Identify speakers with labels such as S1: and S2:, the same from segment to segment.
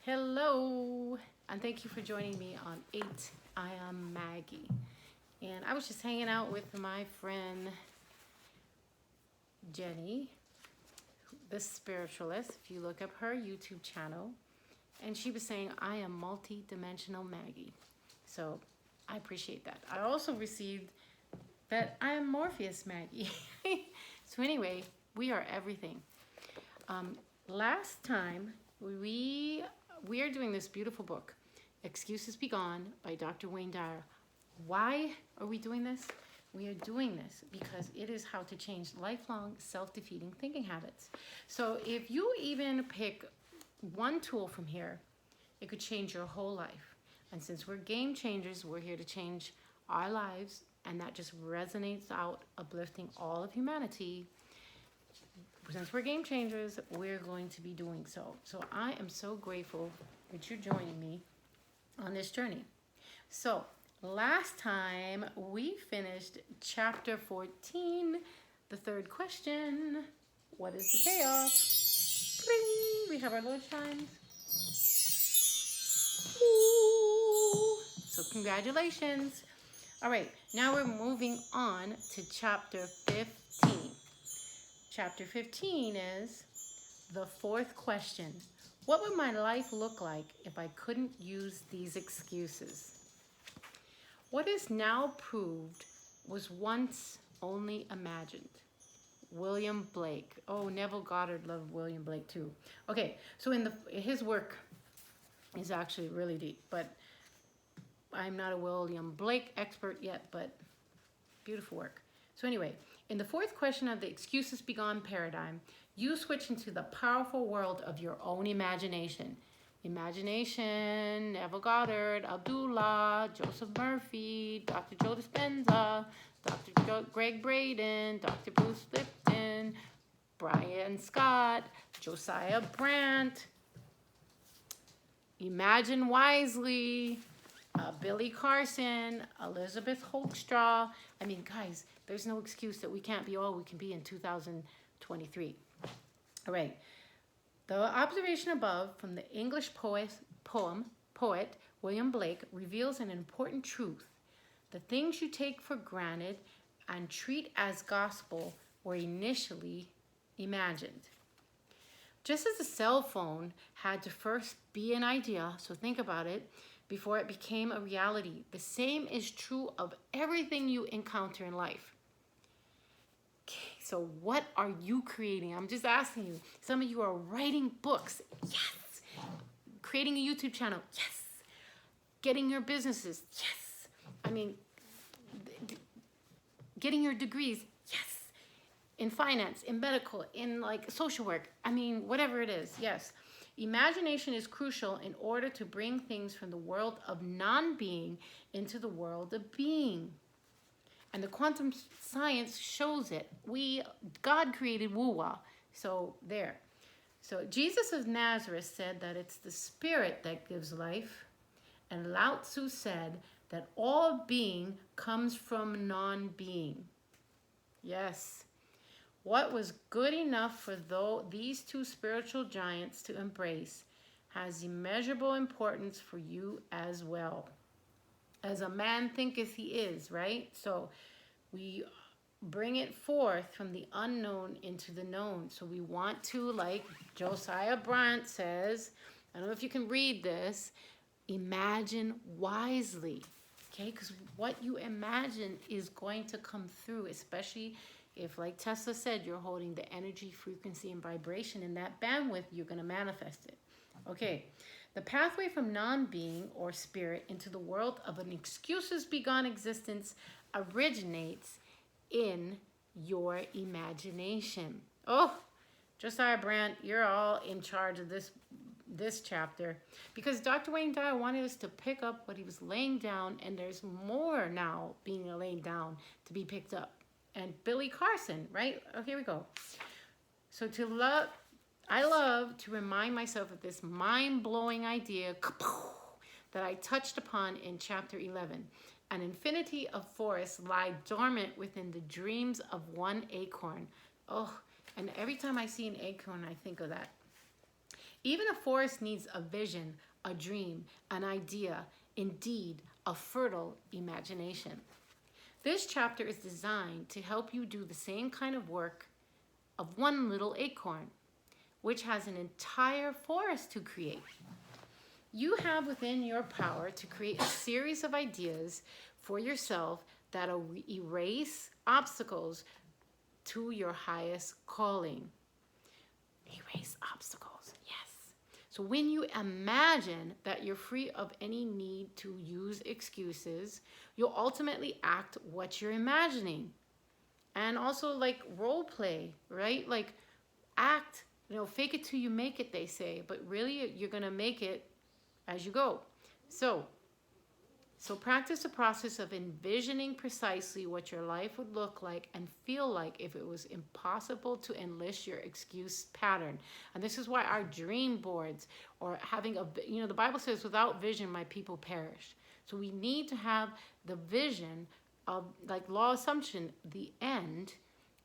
S1: Hello, and thank you for joining me on 8. I am Maggie, and I was just hanging out with my friend Jenny, the spiritualist. If you look up her YouTube channel, and she was saying, I am multi-dimensional Maggie. So I appreciate that. I also received that I am Morpheus Maggie. So anyway, we are everything. Last time we are doing this beautiful book, Excuses Be Gone by Dr. Wayne Dyer. Why are we doing this? We are doing this because it is how to change lifelong self-defeating thinking habits. So if you even pick one tool from here, it could change your whole life. And since we're game changers, we're here to change our lives, and that just resonates out, uplifting all of humanity. Since we're game changers, we're going to be doing so. So I am so grateful that you're joining me on this journey. So last time we finished chapter 14, the third question. What is the payoff? Bling! We have our little chimes. Ooh. So congratulations. All right, now we're moving on to chapter 15. Chapter 15 is the fourth question. What would my life look like if I couldn't use these excuses? What is now proved was once only imagined. William Blake. Oh, Neville Goddard loved William Blake too. Okay, so his work is actually really deep, but I'm not a William Blake expert yet, but beautiful work. So anyway, in the fourth question of the Excuses Be Gone paradigm, you switch into the powerful world of your own imagination. Imagination, Neville Goddard, Abdullah, Joseph Murphy, Dr. Joe Dispenza, Dr. Greg Braden, Dr. Bruce Lipton, Brian Scott, Josiah Brandt, Imagine Wisely, Billy Carson, Elizabeth Hoekstra. I mean, guys, there's no excuse that we can't be all we can be in 2023. All right. The observation above from the English poet William Blake reveals an important truth. The things you take for granted and treat as gospel were initially imagined. Just as a cell phone had to first be an idea, so think about it, before it became a reality, the same is true of everything you encounter in life. Okay, so what are you creating? I'm just asking you. Some of you are writing books. Yes. Creating a YouTube channel. Yes. Getting your businesses. Yes. I mean, getting your degrees. Yes. In finance, in medical, in like social work. I mean, whatever it is. Yes. Imagination is crucial in order to bring things from the world of non-being into the world of being. And the quantum science shows it. God created woo-wah. So there. So Jesus of Nazareth said that it's the spirit that gives life. And Lao Tzu said that all being comes from non-being. Yes. What was good enough for these two spiritual giants to embrace has immeasurable importance for you as well. As a man thinketh he is, right? So we bring it forth from the unknown into the known. So we want to, like Josiah Brandt says, I don't know if you can read this, imagine wisely, okay? Because what you imagine is going to come through, especially if, like Tesla said, you're holding the energy, frequency, and vibration in that bandwidth, you're going to manifest it. Okay, the pathway from non-being or spirit into the world of an excuses begone existence originates in your imagination. Oh, Josiah Brandt, you're all in charge of this chapter, because Dr. Wayne Dyer wanted us to pick up what he was laying down, and there's more now being laid down to be picked up. And Billy Carson, right? Oh, here we go. So I love to remind myself of this mind-blowing idea that I touched upon in chapter 11. An infinity of forests lie dormant within the dreams of one acorn. Oh, and every time I see an acorn, I think of that. Even a forest needs a vision, a dream, an idea, indeed, a fertile imagination. This chapter is designed to help you do the same kind of work of one little acorn, which has an entire forest to create. You have within your power to create a series of ideas for yourself that'll erase obstacles to your highest calling. Erase obstacles, yes. So when you imagine that you're free of any need to use excuses, you'll ultimately act what you're imagining. And also like role play, right? Like act, fake it till you make it, they say, but really you're gonna make it as you go. So practice the process of envisioning precisely what your life would look like and feel like if it was impossible to enlist your excuse pattern. And this is why our dream boards, or having the Bible says, without vision, my people perish. So we need to have the vision of, like law assumption, the end,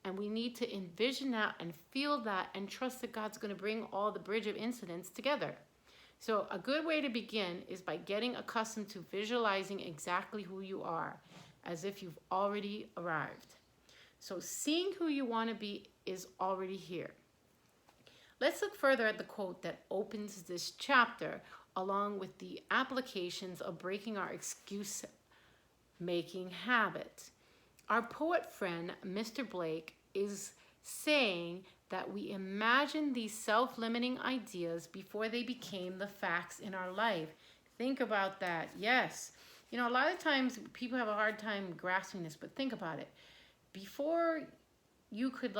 S1: and we need to envision that and feel that and trust that God's going to bring all the bridge of incidents together. So a good way to begin is by getting accustomed to visualizing exactly who you are, as if you've already arrived. So seeing who you want to be is already here. Let's look further at the quote that opens this chapter, along with the applications of breaking our excuse-making habit. Our poet friend, Mr. Blake, is saying that we imagine these self-limiting ideas before they became the facts in our life. Think about that. Yes. A lot of times people have a hard time grasping this, but think about it. Before you could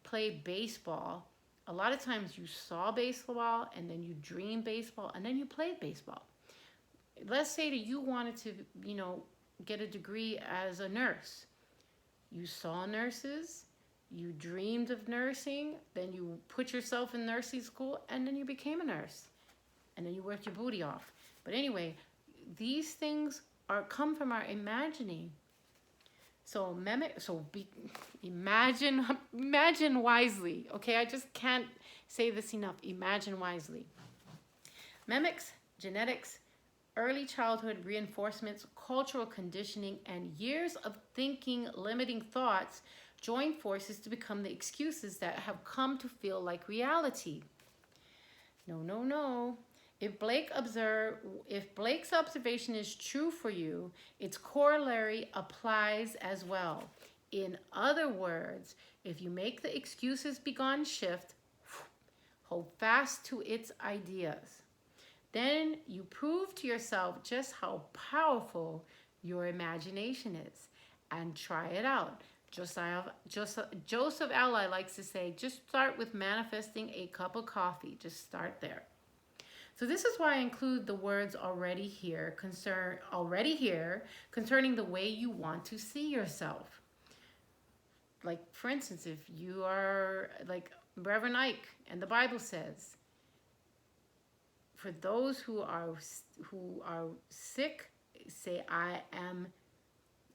S1: play baseball, a lot of times you saw baseball and then you dreamed baseball and then you played baseball. Let's say that you wanted to, get a degree as a nurse. You saw nurses, you dreamed of nursing, then you put yourself in nursing school, and then you became a nurse. And then you worked your booty off. But anyway, these things come from our imagining. So imagine wisely. Okay, I just can't say this enough. Imagine wisely. Mimics, genetics, early childhood reinforcements, cultural conditioning, and years of thinking limiting thoughts join forces to become the excuses that have come to feel like reality. No. If Blake's observation is true for you, its corollary applies as well. In other words, if you make the excuses begone shift, hold fast to its ideas. Then you prove to yourself just how powerful your imagination is, and try it out. Joseph Ally likes to say, just start with manifesting a cup of coffee. Just start there. So this is why I include the words already here concerning the way you want to see yourself. Like, for instance, if you are like Reverend Ike, and the Bible says, for those who are sick, say I am.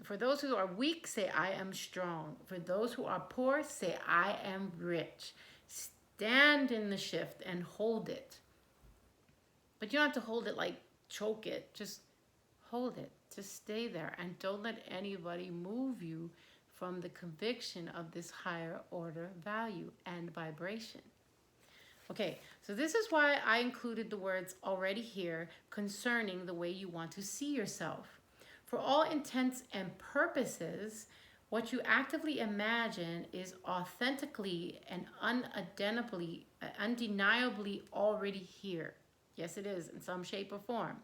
S1: For those who are weak, say I am strong. For those who are poor, say I am rich. Stand in the shift and hold it. But you don't have to hold it like choke it. Just hold it. Just stay there. And don't let anybody move you from the conviction of this higher order value and vibration. Okay, so this is why I included the words already here concerning the way you want to see yourself. For all intents and purposes, what you actively imagine is authentically and undeniably already here. Yes, it is, in some shape or form.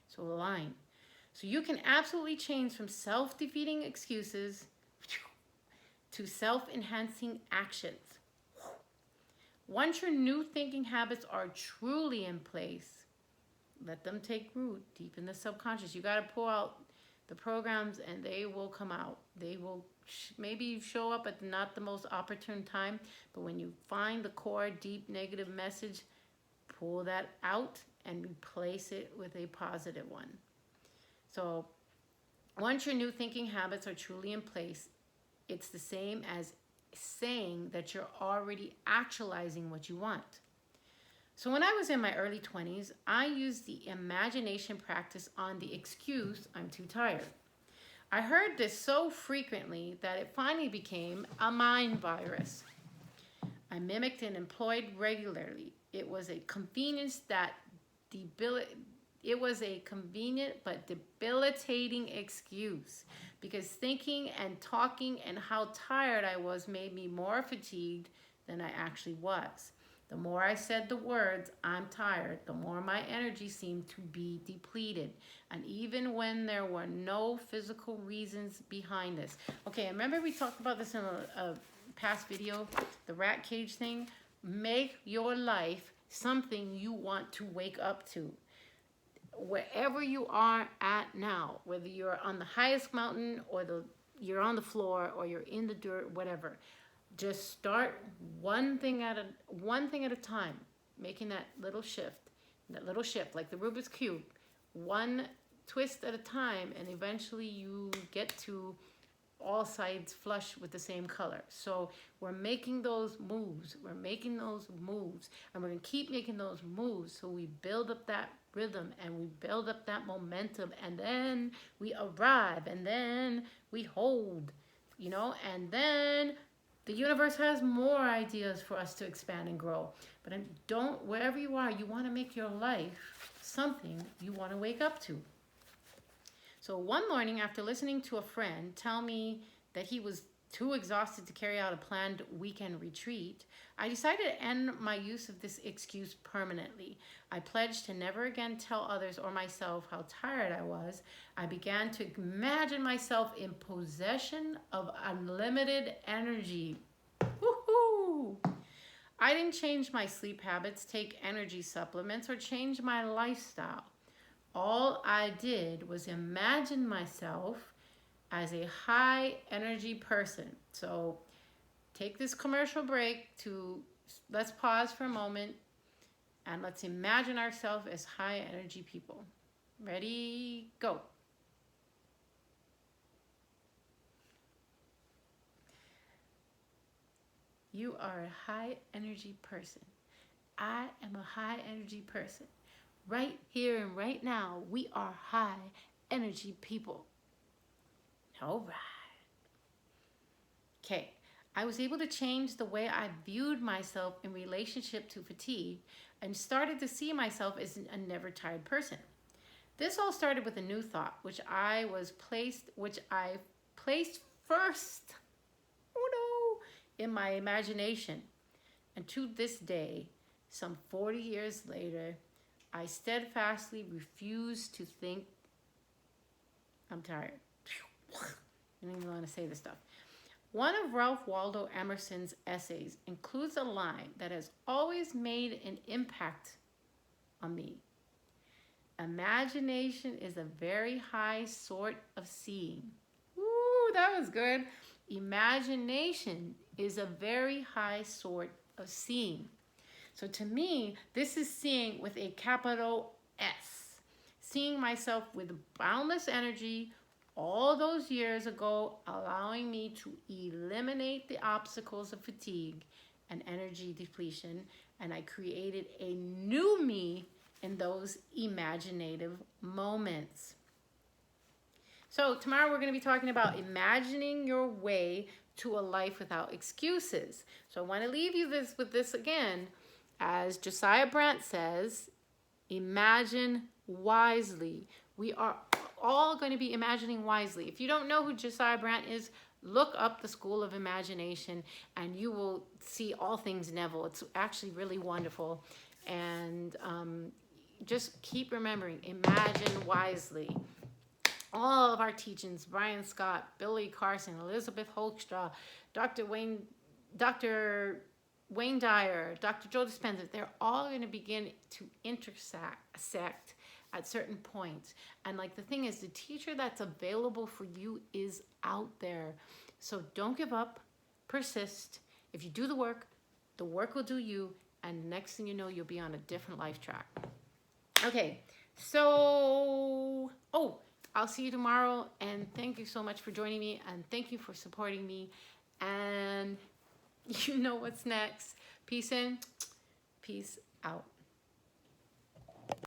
S1: So align. So you can absolutely change from self-defeating excuses to self-enhancing actions. Once your new thinking habits are truly in place, let them take root deep in the subconscious. You got to pull out the programs and they will come out. They will maybe show up at not the most opportune time, but when you find the core deep negative message, pull that out and replace it with a positive one. So once your new thinking habits are truly in place, it's the same as saying that you're already actualizing what you want. So when I was in my early 20s, I used the imagination practice on the excuse, I'm too tired. I heard this so frequently that it finally became a mind virus. I mimicked and employed regularly. It was a convenience that it was a convenient but debilitating excuse because thinking and talking and how tired I was made me more fatigued than I actually was. The more I said the words, I'm tired, the more my energy seemed to be depleted. And even when there were no physical reasons behind this. Okay, remember we talked about this in a past video, the rat cage thing? Make your life something you want to wake up to. Wherever you are at now, whether you're on the highest mountain or you're on the floor or you're in the dirt, whatever, just start one thing at a time, making that little shift like the Rubik's Cube, one twist at a time, and eventually you get to all sides flush with the same color. So we're making those moves, and we're gonna keep making those moves so we build up that rhythm and we build up that momentum, and then we arrive, and then we hold, and then the universe has more ideas for us to expand and grow. But wherever you are, you want to make your life something you want to wake up to. So one morning, after listening to a friend tell me that he was too exhausted to carry out a planned weekend retreat, I decided to end my use of this excuse permanently. I pledged to never again tell others or myself how tired I was. I began to imagine myself in possession of unlimited energy. Woohoo! I didn't change my sleep habits, take energy supplements, or change my lifestyle. All I did was imagine myself as a high energy person. So take this commercial break let's pause for a moment and let's imagine ourselves as high energy people. Ready, go. You are a high energy person. I am a high energy person. Right here and right now, we are high energy people. All right. Okay, I was able to change the way I viewed myself in relationship to fatigue and started to see myself as a never tired person. This all started with a new thought, which I placed first, in my imagination. And to this day, some 40 years later, I steadfastly refuse to think I'm tired. I don't even want to say this stuff. One of Ralph Waldo Emerson's essays includes a line that has always made an impact on me. Imagination is a very high sort of seeing. Ooh, that was good. Imagination is a very high sort of seeing. So to me, this is seeing with a capital S. Seeing myself with boundless energy all those years ago, allowing me to eliminate the obstacles of fatigue and energy depletion. And I created a new me in those imaginative moments. So tomorrow we're going to be talking about imagining your way to a life without excuses. So I want to leave you with this again. As Josiah Brandt says, imagine wisely. We are all going to be imagining wisely. If you don't know who Josiah Brandt is, look up the School of Imagination and you will see all things Neville. It's actually really wonderful. And just keep remembering, imagine wisely. All of our teachings, Brian Scott, Billy Carson, Elizabeth Hoekstra, Dr. Wayne Dyer, Dr. Joe Dispenza, they're all going to begin to intersect at certain points. And like the thing is, the teacher that's available for you is out there. So don't give up, persist. If you do the work will do you. And next thing you know, you'll be on a different life track. Okay, so, I'll see you tomorrow. And thank you so much for joining me. And thank you for supporting me. And you know what's next. Peace in, peace out.